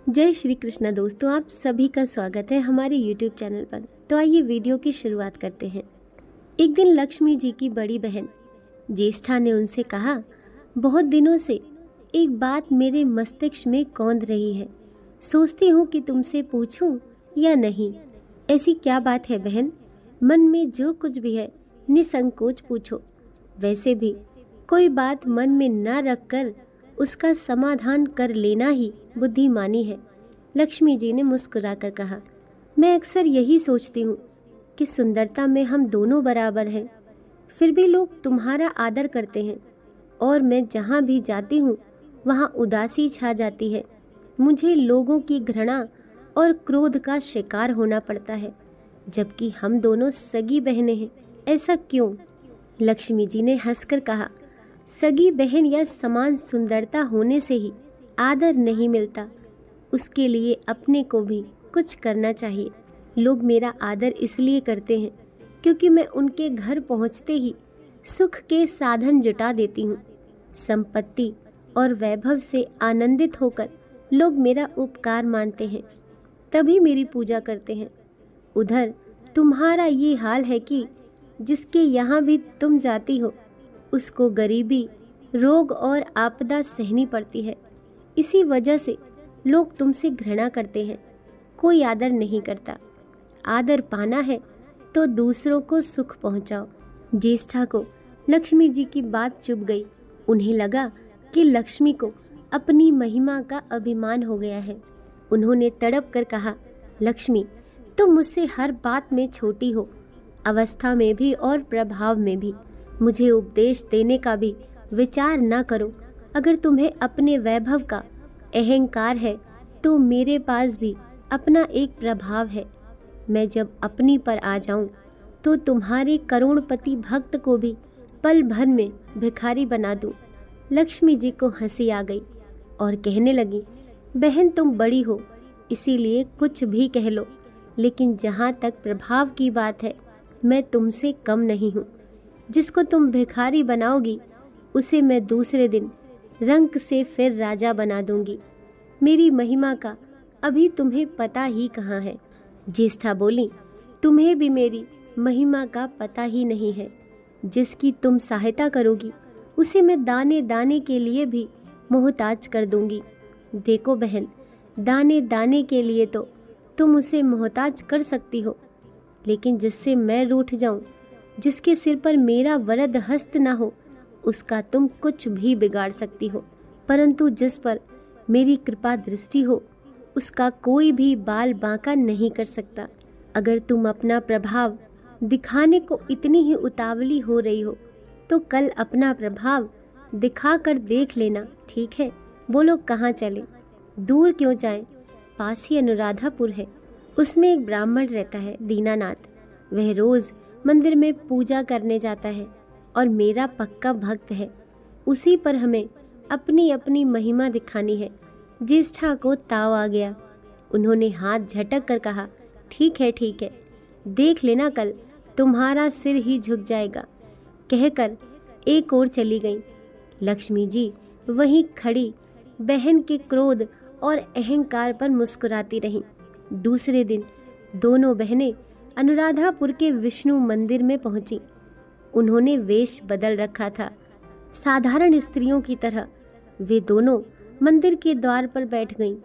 जय श्री कृष्ण दोस्तों, आप सभी का स्वागत है हमारे YouTube चैनल पर। तो आइए वीडियो की शुरुआत करते हैं। एक दिन लक्ष्मी जी की बड़ी बहन ज्येष्ठा ने उनसे कहा, बहुत दिनों से एक बात मेरे मस्तिष्क में कौंध रही है, सोचती हूँ कि तुमसे पूछूं या नहीं। ऐसी क्या बात है बहन? मन में जो कुछ भी है निसंकोच पूछो। वैसे भी कोई बात मन में न रख कर उसका समाधान कर लेना ही बुद्धिमानी है। लक्ष्मी जी ने मुस्कुराकर कहा, मैं अक्सर यही सोचती हूँ कि सुंदरता में हम दोनों बराबर हैं, फिर भी लोग तुम्हारा आदर करते हैं और मैं जहाँ भी जाती हूँ वहाँ उदासी छा जाती है। मुझे लोगों की घृणा और क्रोध का शिकार होना पड़ता है, जबकि हम दोनों सगी बहनें हैं। ऐसा क्यों? लक्ष्मी जी ने हंसकर कहा, सगी बहन या समान सुंदरता होने से ही आदर नहीं मिलता, उसके लिए अपने को भी कुछ करना चाहिए। लोग मेरा आदर इसलिए करते हैं क्योंकि मैं उनके घर पहुंचते ही सुख के साधन जुटा देती हूँ। संपत्ति और वैभव से आनंदित होकर लोग मेरा उपकार मानते हैं, तभी मेरी पूजा करते हैं। उधर तुम्हारा ये हाल है कि जिसके यहाँ भी तुम जाती हो उसको गरीबी, रोग और आपदा सहनी पड़ती है। इसी वजह से लोग तुमसे घृणा करते हैं, कोई आदर नहीं करता। आदर पाना है तो दूसरों को सुख पहुंचाओ। ज्येष्ठा को लक्ष्मी जी की बात चुभ गई। उन्हें लगा कि लक्ष्मी को अपनी महिमा का अभिमान हो गया है। उन्होंने तड़प कर कहा, लक्ष्मी, तुम मुझसे हर बात में छोटी हो, अवस्था में भी और प्रभाव में भी। मुझे उपदेश देने का भी विचार न करो। अगर तुम्हें अपने वैभव का अहंकार है तो मेरे पास भी अपना एक प्रभाव है। मैं जब अपनी पर आ जाऊं तो तुम्हारे करोड़पति भक्त को भी पल भर में भिखारी बना दूं। लक्ष्मी जी को हंसी आ गई और कहने लगी, बहन तुम बड़ी हो इसीलिए कुछ भी कह लो, लेकिन जहाँ तक प्रभाव की बात है मैं तुमसे कम नहीं हूँ। जिसको तुम भिखारी बनाओगी उसे मैं दूसरे दिन रंक से फिर राजा बना दूंगी। मेरी महिमा का अभी तुम्हें पता ही कहाँ है। ज्येष्ठा बोली, तुम्हें भी मेरी महिमा का पता ही नहीं है। जिसकी तुम सहायता करोगी उसे मैं दाने दाने के लिए भी मोहताज कर दूंगी। देखो बहन, दाने दाने के लिए तो तुम उसे मोहताज कर सकती हो, लेकिन जिससे मैं रूठ जाऊं, जिसके सिर पर मेरा वरद हस्त न हो, उसका तुम कुछ भी बिगाड़ सकती हो। परंतु जिस पर मेरी कृपा दृष्टि हो उसका कोई भी बाल बांका नहीं कर सकता। अगर तुम अपना प्रभाव दिखाने को इतनी ही उतावली हो रही हो तो कल अपना प्रभाव दिखा कर देख लेना, ठीक है? बोलो कहाँ चले? दूर क्यों जाएं? पास ही अनुराधापुर है, उसमें एक ब्राह्मण रहता है, दीनानाथ। वह रोज मंदिर में पूजा करने जाता है और मेरा पक्का भक्त है। उसी पर हमें अपनी अपनी महिमा दिखानी है। ज्येष्ठा को ताव आ गया। उन्होंने हाथ झटक कर कहा, ठीक है, देख लेना, कल तुम्हारा सिर ही झुक जाएगा। कहकर एक ओर चली गई। लक्ष्मी जी वहीं खड़ी बहन के क्रोध और अहंकार पर मुस्कुराती रहीं। दूसरे दिन दोनों बहनें अनुराधापुर के विष्णु मंदिर में पहुंची। उन्होंने वेश बदल रखा था। साधारण स्त्रियों की तरह वे दोनों मंदिर के द्वार पर बैठ गईं।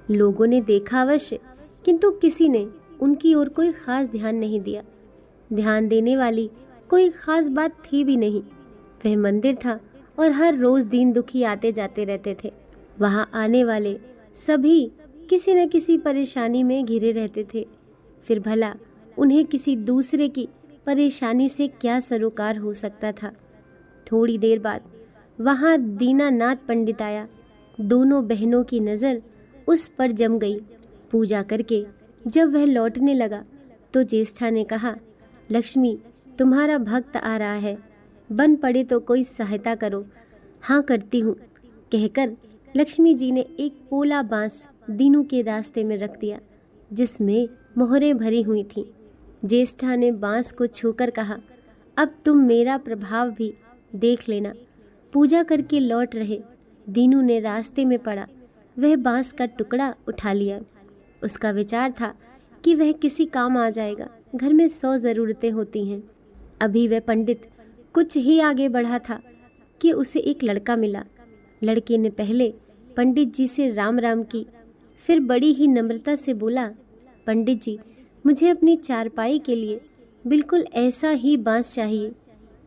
लोगों ने देखा अवश्य, किंतु किसी ने उनकी ओर कोई खास ध्यान नहीं दिया। ध्यान देने वाली कोई खास बात थी भी नहीं। वह मंदिर था और हर रोज दीन दुखी आते जाते रहते थे। वहां आने वाले सभी किसी न किसी परेशानी में घिरे रहते थे। फिर भला उन्हें किसी दूसरे की परेशानी से क्या सरोकार हो सकता था? थोड़ी देर बाद वहां दीनानाथ पंडित आया। दोनों बहनों की नज़र उस पर जम गई। पूजा करके जब वह लौटने लगा तो ज्येष्ठा ने कहा, लक्ष्मी, तुम्हारा भक्त आ रहा है, बन पड़े तो कोई सहायता करो। हाँ करती हूँ, कहकर लक्ष्मी जी ने एक पोला बांस दीनू के रास्ते में रख दिया, जिसमें मोहरें भरी हुई थीं। ज्येष्ठा ने बांस को छूकर कहा, अब तुम मेरा प्रभाव भी देख लेना। पूजा करके लौट रहे दीनू ने रास्ते में पड़ा वह बांस का टुकड़ा उठा लिया। उसका विचार था कि वह किसी काम आ जाएगा, घर में 100 ज़रूरतें होती हैं। अभी वह पंडित कुछ ही आगे बढ़ा था कि उसे एक लड़का मिला। लड़के ने पहले पंडित जी से राम राम की, फिर बड़ी ही नम्रता से बोला, पंडित जी, मुझे अपनी चारपाई के लिए बिल्कुल ऐसा ही बांस चाहिए।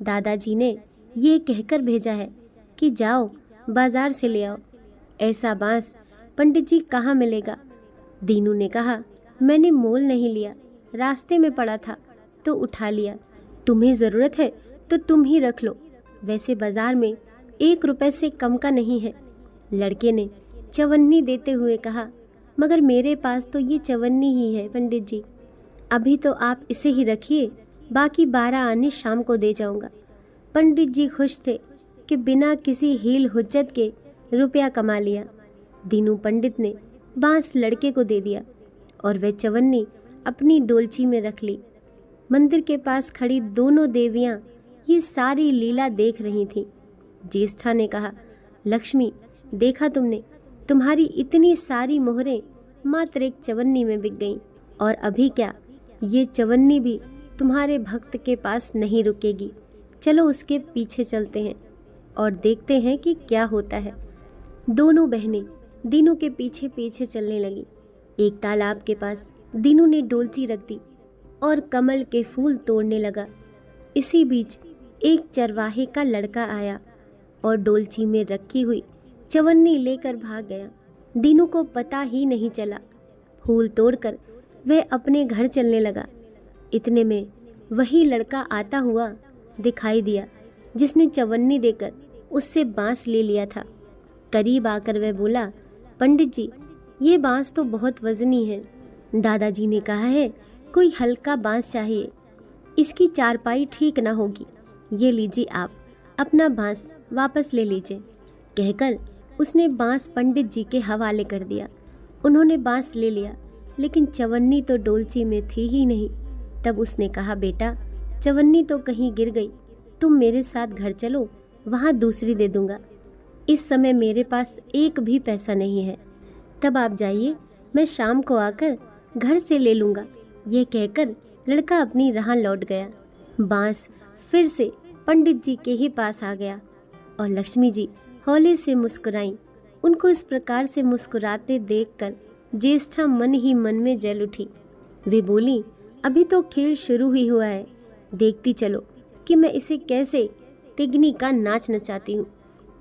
दादाजी ने ये कहकर भेजा है कि जाओ बाजार से ले आओ। ऐसा बांस पंडित जी कहाँ मिलेगा? दीनू ने कहा, मैंने मोल नहीं लिया, रास्ते में पड़ा था तो उठा लिया। तुम्हें ज़रूरत है तो तुम ही रख लो, वैसे बाजार में 1 रुपए से कम का नहीं है। लड़के ने चवन्नी देते हुए कहा, मगर मेरे पास तो ये चवन्नी ही है पंडित जी। अभी तो आप इसे ही रखिए, बाकी 12 आने शाम को दे जाऊंगा। पंडित जी खुश थे कि बिना किसी हील हुज्जत के रुपया कमा लिया। दीनू पंडित ने बांस लड़के को दे दिया और वह चवन्नी अपनी डोलची में रख ली। मंदिर के पास खड़ी दोनों देवियां ये सारी लीला देख रही थीं। ज्येष्ठा ने कहा, लक्ष्मी, देखा तुमने, तुम्हारी इतनी सारी मोहरें मात्र एक चवन्नी में बिक गईं, और अभी क्या, ये चवन्नी भी तुम्हारे भक्त के पास नहीं रुकेगी। चलो उसके पीछे चलते हैं और देखते हैं कि क्या होता है। दोनों बहनें दीनू के पीछे पीछे चलने लगी। एक तालाब के पास दीनू ने डोलची रख दी और कमल के फूल तोड़ने लगा। इसी बीच एक चरवाहे का लड़का आया और डोलची में रखी हुई चवन्नी लेकर भाग गया। दीनू को पता ही नहीं चला। फूल तोड़कर वह अपने घर चलने लगा। इतने में वही लड़का आता हुआ दिखाई दिया जिसने चवन्नी देकर उससे बांस ले लिया था। करीब आकर वह बोला, पंडित जी, ये बांस तो बहुत वजनी है। दादाजी ने कहा है कोई हल्का बांस चाहिए, इसकी चारपाई ठीक ना होगी। ये लीजिए, आप अपना बांस वापस ले लीजिए। कहकर उसने बांस पंडित जी के हवाले कर दिया। उन्होंने बांस ले लिया, लेकिन चवन्नी तो डोलची में थी ही नहीं। तब उसने कहा, बेटा, चवन्नी तो कहीं गिर गई, तुम मेरे साथ घर चलो, वहाँ दूसरी दे दूंगा। इस समय मेरे पास एक भी पैसा नहीं है, तब आप जाइए, मैं शाम को आकर घर से ले लूँगा। ये कहकर लड़का अपनी राह लौट गया। बांस फिर से पंडित जी के ही पास आ गया और लक्ष्मी जी हौले से मुस्कुराईं। उनको इस प्रकार से मुस्कुराते देखकर ज्येष्ठा मन ही मन में जल उठी। वे बोली, अभी तो खेल शुरू ही हुआ है, देखती चलो कि मैं इसे कैसे तिगनी का नाच नचाती हूँ।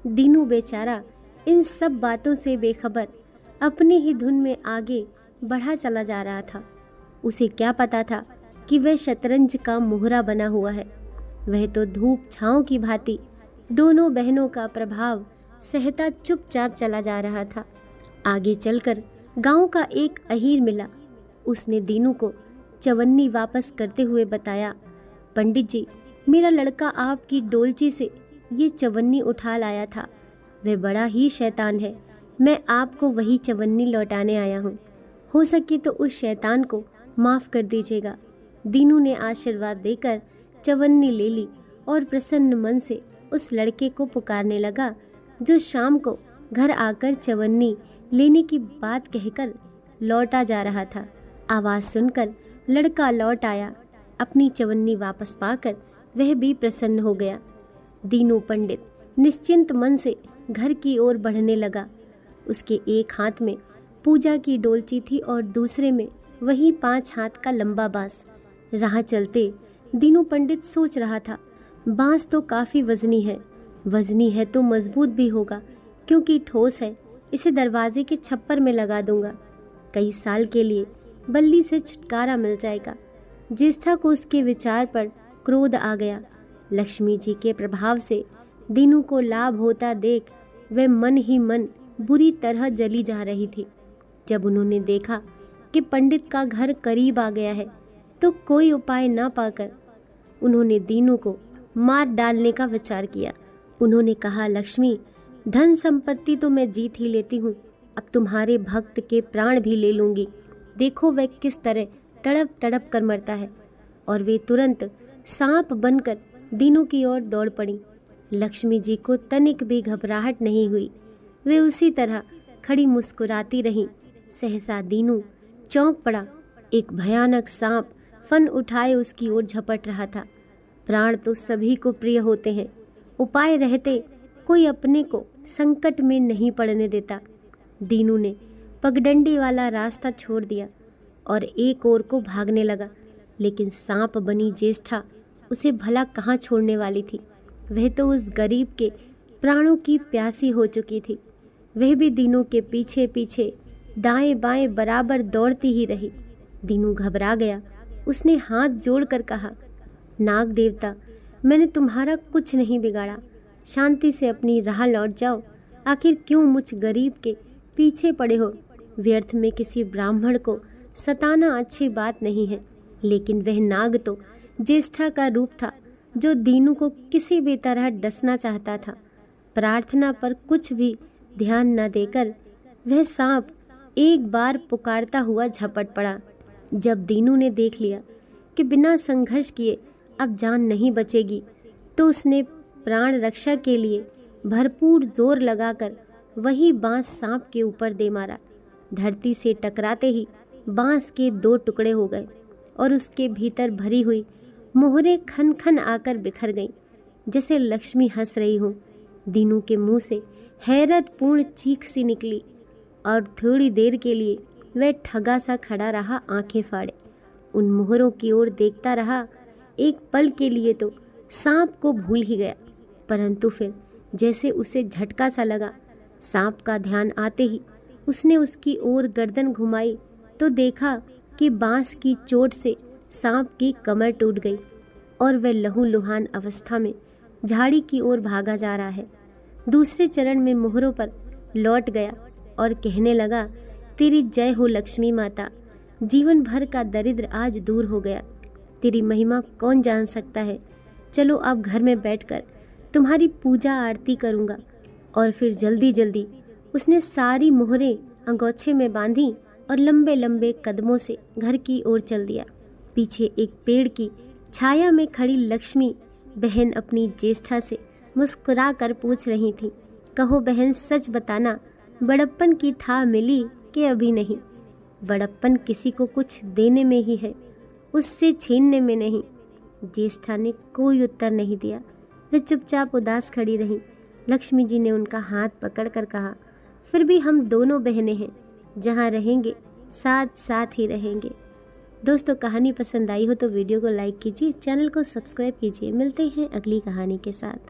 दीनू बेचारा इन सब बातों से बेखबर अपनी ही धुन में आगे बढ़ा चला जा रहा था। उसे क्या पता था कि वह शतरंज का मोहरा बना हुआ है। वह तो धूप छाँव की भांति दोनों बहनों का प्रभाव सहता चुपचाप चला जा रहा था। आगे चलकर गांव का एक अहीर मिला। उसने दीनू को चवन्नी वापस करते हुए बताया, पंडित जी, मेरा लड़का आपकी डोलची से ये चवन्नी उठा लाया था। वह बड़ा ही शैतान है। मैं आपको वही चवन्नी लौटाने आया हूँ। हो सके तो उस शैतान को माफ़ कर दीजिएगा। दीनू ने आशीर्वाद देकर चवन्नी ले ली और प्रसन्न मन से उस लड़के को पुकारने लगा, जो शाम को घर आकर चवन्नी लेने की बात कहकर लौटा जा रहा था। आवाज़ सुनकर लड़का लौट आया। अपनी चवन्नी वापस पाकर वह भी प्रसन्न हो गया। दीनू पंडित निश्चिंत मन से घर की ओर बढ़ने लगा। उसके एक हाथ में पूजा की डोलची थी और दूसरे में वही 5 हाथ का लंबा बांस। राह चलते दीनू पंडित सोच रहा था, बांस तो काफ़ी वजनी है तो मजबूत भी होगा, क्योंकि ठोस है। इसे दरवाजे के छप्पर में लगा दूंगा, कई साल के लिए बल्ली से छुटकारा मिल जाएगा। ज्येष्ठा को उसके विचार पर क्रोध आ गया। लक्ष्मी जी के प्रभाव से दीनू को लाभ होता देख वह मन ही मन बुरी तरह जली जा रही थी। जब उन्होंने देखा कि पंडित का घर करीब आ गया है, तो कोई उपाय ना पाकर उन्होंने दीनू को मार डालने का विचार किया। उन्होंने कहा, लक्ष्मी, धन संपत्ति तो मैं जीत ही लेती हूँ, अब तुम्हारे भक्त के प्राण भी ले लूँगी। देखो वह किस तरह तड़प तड़प कर मरता है। और वे तुरंत सांप बनकर दीनू की ओर दौड़ पड़ी। लक्ष्मी जी को तनिक भी घबराहट नहीं हुई। वे उसी तरह खड़ी मुस्कुराती रहीं। सहसा दीनू चौंक पड़ा। एक भयानक सांप फन उठाए उसकी ओर झपट रहा था। प्राण तो सभी को प्रिय होते हैं, उपाय रहते कोई अपने को संकट में नहीं पड़ने देता। दीनू ने पगडंडी वाला रास्ता छोड़ दिया और एक ओर को भागने लगा, लेकिन सांप बनी ज्येष्ठा उसे भला कहाँ छोड़ने वाली थी। वह तो उस गरीब के प्राणों की प्यासी हो चुकी थी। वह भी दीनू के पीछे पीछे दाएं बाएं बराबर दौड़ती ही रही। दीनू घबरा गया। उसने हाथ जोड़कर कहा, नाग देवता, मैंने तुम्हारा कुछ नहीं बिगाड़ा, शांति से अपनी राह लौट जाओ। आखिर क्यों मुझ गरीब के पीछे पड़े हो? व्यर्थ में किसी ब्राह्मण को सताना अच्छी बात नहीं है। लेकिन वह नाग तो ज्येष्ठा का रूप था, जो दीनू को किसी भी तरह डसना चाहता था। प्रार्थना पर कुछ भी ध्यान न देकर वह सांप एक बार पुकारता हुआ झपट पड़ा। जब दीनू ने देख लिया कि बिना संघर्ष किए अब जान नहीं बचेगी, तो उसने प्राण रक्षा के लिए भरपूर जोर लगाकर वही बांस सांप के ऊपर दे मारा। धरती से टकराते ही बांस के 2 टुकड़े हो गए और उसके भीतर भरी हुई मोहरें खन खन आकर बिखर गईं, जैसे लक्ष्मी हंस रही हो। दीनू के मुंह से हैरतपूर्ण चीख सी निकली और थोड़ी देर के लिए वह ठगा सा खड़ा रहा, आंखें फाड़े। उन मोहरों की ओर देखता रहा। एक पल के लिए तो सांप को भूल ही गया, परंतु फिर जैसे उसे झटका सा लगा। सांप का ध्यान आते ही उसने उसकी ओर गर्दन घुमाई तो देखा कि बांस की चोट से सांप की कमर टूट गई और वह लहूलुहान अवस्था में झाड़ी की ओर भागा जा रहा है। दूसरे चरण में मोहरों पर लौट गया और कहने लगा, तेरी जय हो लक्ष्मी माता, जीवन भर का दरिद्र आज दूर हो गया। तेरी महिमा कौन जान सकता है। चलो अब घर में बैठकर तुम्हारी पूजा आरती करूँगा। और फिर जल्दी जल्दी उसने सारी मोहरें अंगोछे में बांधी और लंबे लंबे कदमों से घर की ओर चल दिया। पीछे एक पेड़ की छाया में खड़ी लक्ष्मी बहन अपनी ज्येष्ठा से मुस्कुरा कर पूछ रही थी, कहो बहन, सच बताना, बड़प्पन की था मिली कि अभी नहीं? बड़प्पन किसी को कुछ देने में ही है, उससे छीनने में नहीं। ज्येष्ठा ने कोई उत्तर नहीं दिया। वे चुपचाप उदास खड़ी रहीं। लक्ष्मी जी ने उनका हाथ पकड़कर कहा, फिर भी हम दोनों बहनें हैं, जहाँ रहेंगे साथ साथ ही रहेंगे। दोस्तों, कहानी पसंद आई हो तो वीडियो को लाइक कीजिए, चैनल को सब्सक्राइब कीजिए। मिलते हैं अगली कहानी के साथ।